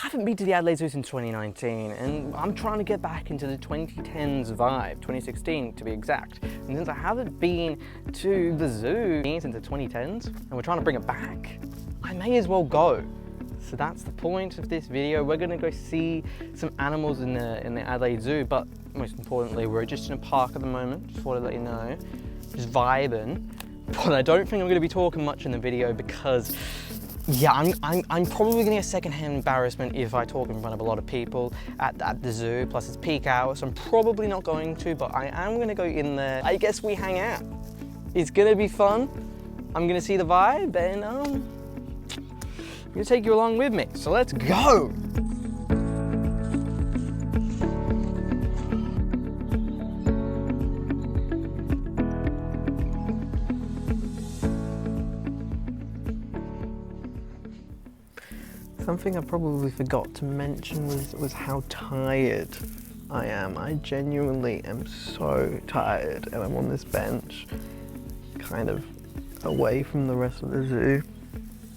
haven't been to the Adelaide Zoo since 2019, and I'm trying to get back into the 2010s vibe, 2016 to be exact. And since I haven't been to the zoo since the 2010s, and we're trying to bring it back, I may as well go. So that's the point of this video. We're gonna go see some animals in the Adelaide Zoo, but most importantly, we're just in a park at the moment. Just want to let you know, just vibing. But I don't think I'm gonna be talking much in the video because, yeah, I'm probably gonna get secondhand embarrassment if I talk in front of a lot of people at the zoo. Plus it's peak hour, so I'm probably not going to. But I am gonna go in there. I guess we hang out. It's gonna be fun. I'm gonna see the vibe, and I'm gonna take you along with me, so let's go! Something I probably forgot to mention was how tired I am. I genuinely am so tired, and I'm on this bench, kind of away from the rest of the zoo.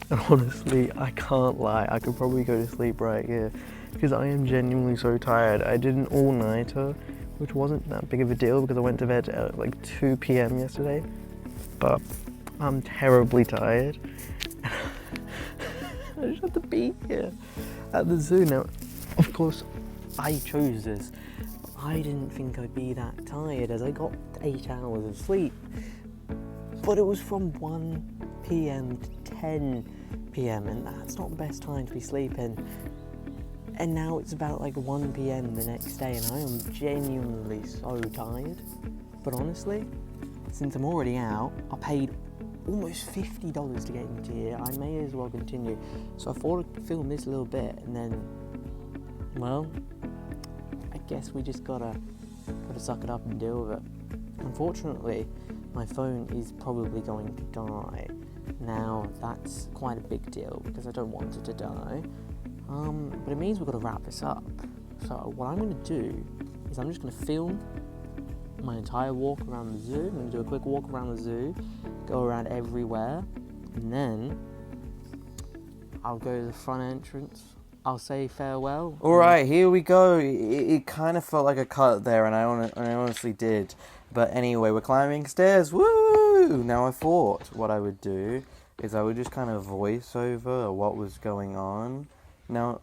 And honestly, I can't lie, I could probably go to sleep right here because I am genuinely so tired. I did an all-nighter, which wasn't that big of a deal because I went to bed at like 2 p.m. yesterday, but I'm terribly tired. I just have to be here at the zoo now. Of course, I chose this. I didn't think I'd be that tired as I got 8 hours of sleep, but it was from 1 p.m. to 10 p.m. and that's not the best time to be sleeping. And now it's about like 1 p.m. the next day and I am genuinely so tired. But honestly, since I'm already out, I paid almost $50 to get into here. I may as well continue. So I thought I'd film this little bit and then, well, I guess we just gotta suck it up and deal with it. Unfortunately, my phone is probably going to die. Now, that's quite a big deal because I don't want it to die. But it means we've got to wrap this up. So what I'm going to do is I'm just going to film my entire walk around the zoo. I'm going to do a quick walk around the zoo, go around everywhere, and then I'll go to the front entrance. I'll say farewell. Alright, here we go. It kind of felt like a cut there, and I honestly did. But anyway, we're climbing stairs. Woo! Now I thought what I would do is I would just kind of voice over what was going on. Now,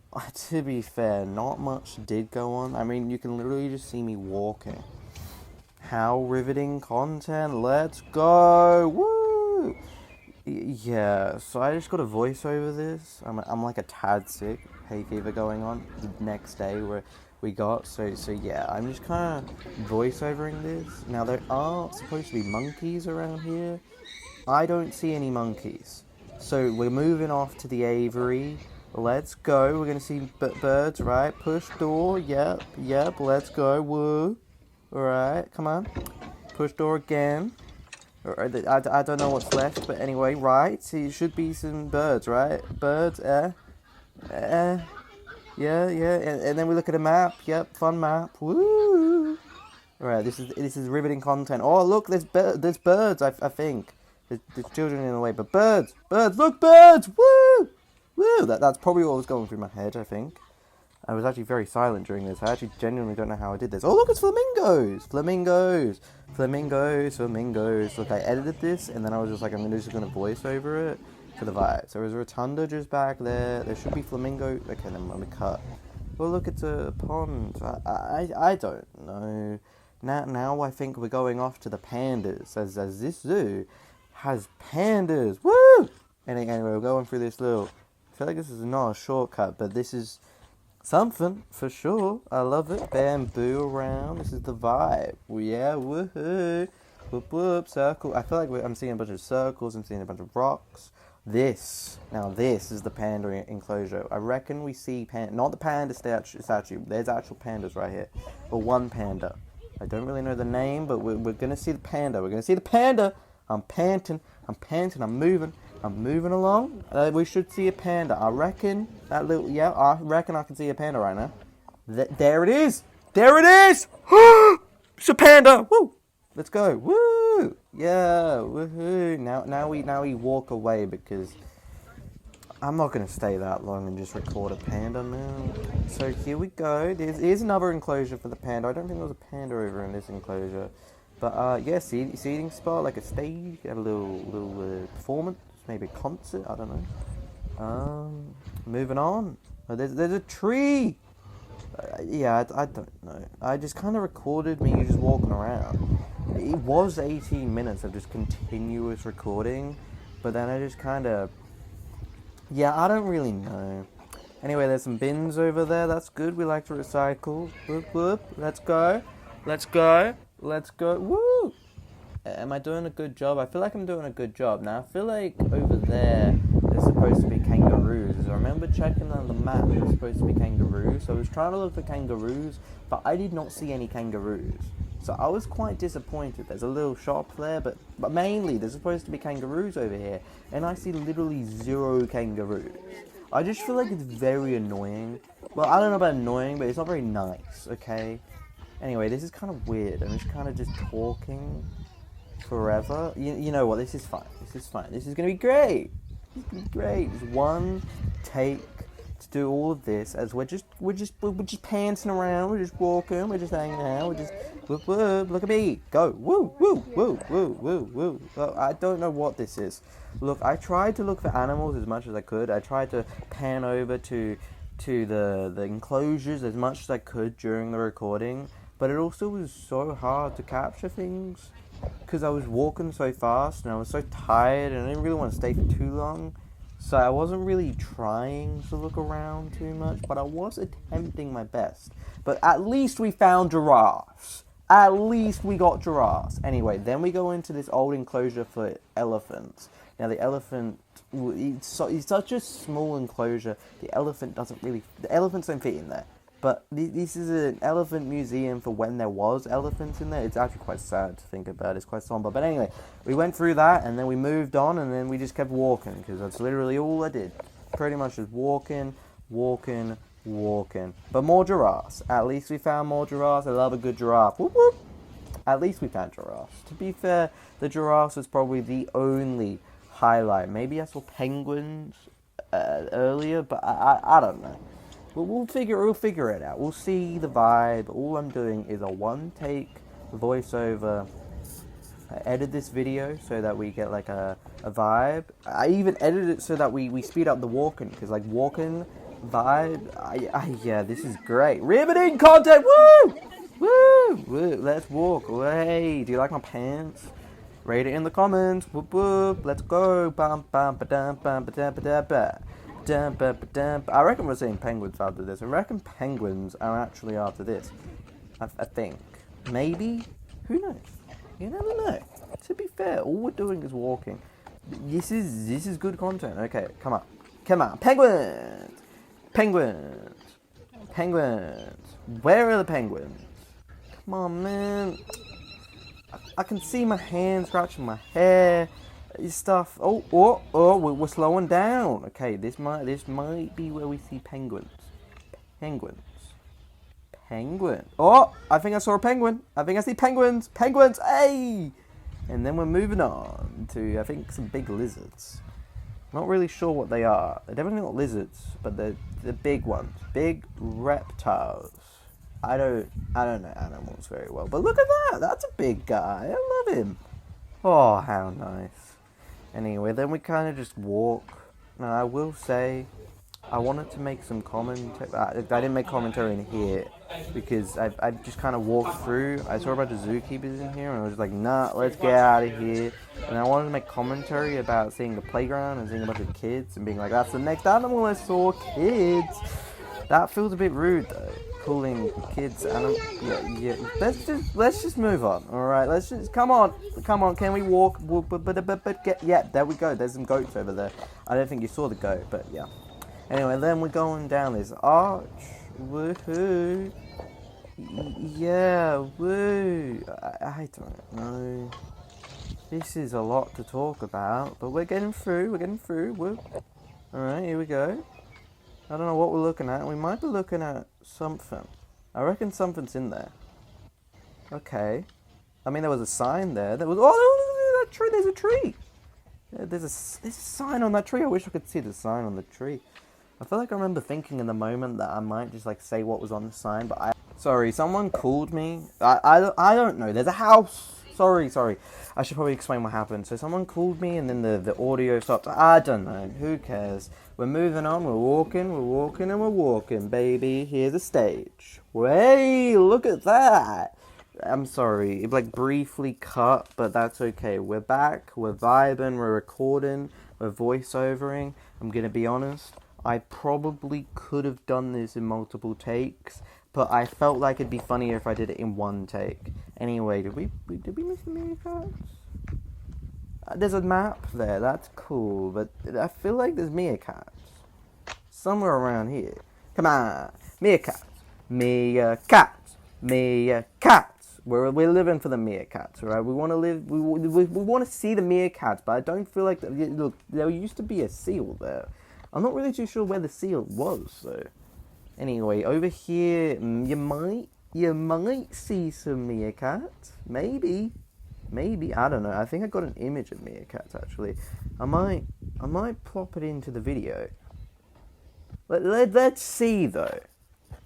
to be fair, not much did go on. I mean, you can literally just see me walking. How riveting content. Let's go. Woo! Yeah, so I just got a voice over this. I'm like a tad sick. Hay fever going on the next day where we got. So yeah, I'm just kind of voice-overing this. Now, there are supposed to be monkeys around here. I don't see any monkeys. So we're moving off to the aviary. Let's go. We're going to see birds, right? Push door. Yep, let's go. Woo. Alright, come on. Push door again. I don't know what's left, but anyway, right? So it should be some birds, right? Birds, yeah. And then we look at a map. Yep, fun map. Woo! Alright, this is riveting content. Oh, look, there's birds, I think. There's children in the way, but birds! Look, birds! Woo! Woo! That's probably what was going through my head, I think. I was actually very silent during this. I actually genuinely don't know how I did this. Oh, look, it's flamingos! Flamingos! Look, I edited this, and then I was just like, I'm just going to voice over it for the vibe. So there's a rotunda just back there. There should be flamingo. Okay, then let me cut. Oh, look, it's a pond. I don't know. Now I think we're going off to the pandas, as this zoo has pandas. Woo! Anyway, we're going through this little... I feel like this is not a shortcut, but this is something for sure. I love it. Bamboo around. This is the vibe. Yeah, woohoo. Whoop whoop. Circle. I feel like I'm seeing a bunch of circles. I'm seeing a bunch of rocks. This is the panda enclosure. I reckon we see not the panda statue. There's actual pandas right here, but one panda. I don't really know the name, but we're gonna see the panda. I'm panting. I'm moving along. We should see a panda. I reckon I can see a panda right now. There it is. It's a panda. Woo! Let's go. Woo! Yeah. Woohoo! Now we walk away because I'm not going to stay that long and just record a panda now. So here we go. Here's another enclosure for the panda. I don't think there was a panda over in this enclosure. But yeah, seating spot, like a stage, have a little performance, maybe a concert, I don't know. Moving on. Oh, there's a tree! Yeah, I don't know. I just kind of recorded me just walking around. It was 18 minutes of just continuous recording, but then I just kind of... Yeah, I don't really know. Anyway, there's some bins over there. That's good. We like to recycle. Whoop, whoop. Let's go. Let's go. Let's go. Woo! Am I doing a good job? I feel like I'm doing a good job. Now, I feel like over there, there's supposed to be kangaroos. I remember checking on the map, there's supposed to be kangaroos. So I was trying to look for kangaroos, but I did not see any kangaroos. So I was quite disappointed. There's a little shop there, but mainly there's supposed to be kangaroos over here. And I see literally 0 kangaroos. I just feel like it's very annoying. Well, I don't know about annoying, but it's not very nice, okay? Anyway, this is kind of weird. I'm just kind of just talking forever. You know what? This is fine. This is fine. This is going to be great. This is going to be great. Just one take to do all of this as we're just pantsing around. We're just walking. We're just hanging out. We're just whoop whoop. Look at me. Go woo woo woo woo woo woo. Well, I don't know what this is. Look, I tried to look for animals as much as I could. I tried to pan over to the enclosures as much as I could during the recording, but it also was so hard to capture things because I was walking so fast and I was so tired and I didn't really want to stay for too long. So I wasn't really trying to look around too much, but I was attempting my best. But at least we found giraffes. At least we got giraffes. Anyway, then we go into this old enclosure for elephants. Now the elephant, it's such a small enclosure, the elephants don't fit in there. But this is an elephant museum for when there was elephants in there. It's actually quite sad to think about. It's quite somber. But anyway, we went through that and then we moved on and then we just kept walking because that's literally all I did. Pretty much just walking. But more giraffes. At least we found more giraffes. I love a good giraffe. Whoop whoop. At least we found giraffes. To be fair, the giraffes was probably the only highlight. Maybe I saw penguins earlier, but I don't know. We'll figure it out. We'll see the vibe. All I'm doing is a one-take voiceover. I edit this video so that we get like a vibe. I even edited it so that we speed up the walking, because like walking vibe. Yeah, this is great. Riveting content. Woo! Woo! Woo! Let's walk. Hey, do you like my pants? Rate it in the comments. Whoop whoop. Let's go. Bum bum ba dum bum ba dum ba da ba. I reckon we're seeing penguins after this. I reckon penguins are actually after this. I think. Maybe? Who knows? You never know. To be fair, all we're doing is walking. This is good content. Okay, come on. Penguins! Where are the penguins? Come on, man. I can see my hand scratching my hair. Stuff. Oh, we're slowing down. Okay, this might be where we see penguins. Oh, I think I saw a penguin. I think I see penguins. Hey! And then we're moving on to, I think, some big lizards. Not really sure what they are. They're definitely not lizards, but they're the big ones. Big reptiles. I don't know animals very well, but look at that. That's a big guy. I love him. Oh, how nice. Anyway, then we kind of just walk. Now, I will say, I wanted to make some commentary. I didn't make commentary in here because I just kind of walked through. I saw a bunch of zookeepers in here and I was like, nah, let's get out of here. And I wanted to make commentary about seeing the playground and seeing a bunch of kids and being like, that's the next animal I saw, kids. That feels a bit rude though. Calling kids yeah. Let's just move on. All right, let's just come on. Can we walk? Yeah, there we go. There's some goats over there. I don't think you saw the goat, but yeah. Anyway, then we're going down this arch. Woohoo! Yeah, woo! I don't know. This is a lot to talk about, but we're getting through. Woo! All right, here we go. I don't know what we're looking at. We might be looking at something. I reckon something's in there. Okay. I mean, there was a sign there. There's a tree. There's a sign on that tree. I wish I could see the sign on the tree. I feel like I remember thinking in the moment that I might just like say what was on the sign, but sorry, someone called me. I don't know. There's a house. Sorry. I should probably explain what happened. So someone called me and then the audio stopped. I don't know. Who cares? We're moving on. We're walking, baby. Here's the stage. Hey, look at that. I'm sorry. It like briefly cut, but that's okay. We're back. We're vibing. We're recording. We're voiceovering. I'm going to be honest. I probably could have done this in multiple takes, but I felt like it'd be funnier if I did it in one take. Anyway, did we miss the meerkats? There's a map there, that's cool, but I feel like there's meerkats somewhere around here. Come on, meerkats. We're living for the meerkats, right? We want to live. We want to see the meerkats, but I don't feel like look. There used to be a seal there. I'm not really too sure where the seal was, though. Anyway, over here, you might see some meerkats. Maybe, I don't know. I think I got an image of meerkats, actually. I might plop it into the video. Let's see, though.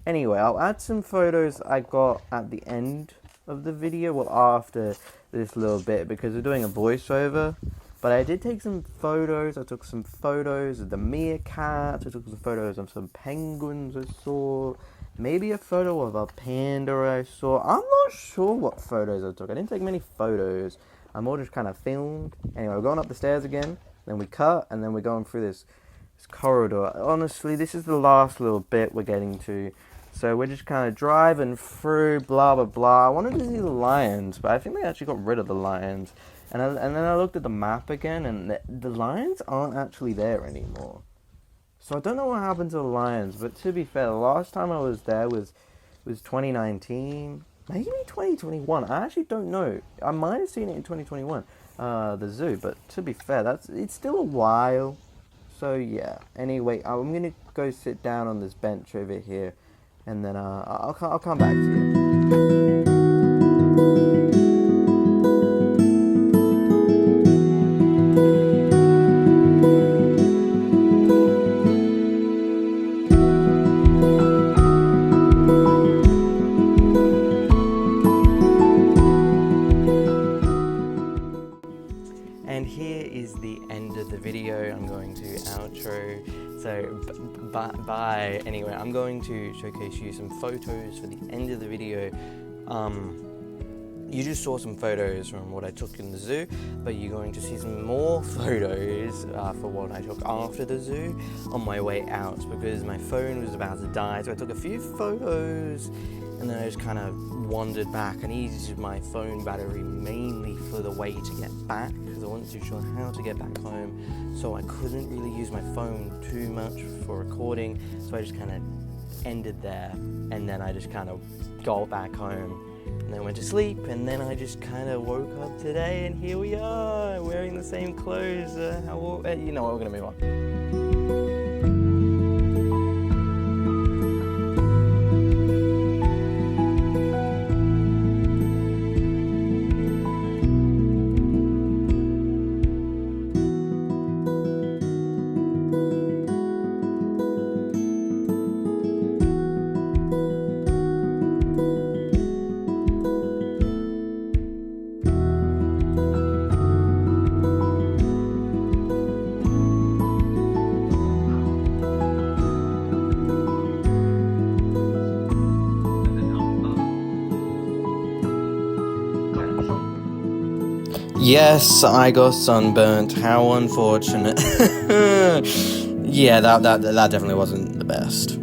Anyway, I'll add some photos I got at the end of the video, well, after this little bit, because we're doing a voiceover. But I did take some photos. I took some photos of the meerkats. I took some photos of some penguins I saw. Maybe a photo of a panda I saw. I'm not sure what photos I took. I didn't take many photos. I more just kind of filmed. Anyway, we're going up the stairs again. Then we cut, and then we're going through this corridor. Honestly, this is the last little bit we're getting to. So we're just kind of driving through, blah, blah, blah. I wanted to see the lions, but I think they actually got rid of the lions. And then I looked at the map again, and the lions aren't actually there anymore. So I don't know what happened to the lions, but to be fair, the last time I was there was 2019, maybe 2021. I actually don't know. I might have seen it in 2021, the zoo. But to be fair, it's still a while. So yeah. Anyway, I'm gonna go sit down on this bench over here, and then I'll come back to you. And here is the end of the video. I'm going to outro. So bye. Anyway, I'm going to showcase you some photos for the end of the video. You just saw some photos from what I took in the zoo, but you're going to see some more photos for what I took after the zoo on my way out, because my phone was about to die. So I took a few photos, and then I just kind of wandered back. I needed my phone battery mainly for the way to get back, because I wasn't too sure how to get back home, so I couldn't really use my phone too much for recording, so I just kind of ended there, and then I just kind of got back home, and then went to sleep, and then I just kind of woke up today, and here we are, wearing the same clothes. You know what, we're going to move on. Yes, I got sunburnt. How unfortunate. Yeah, that definitely wasn't the best.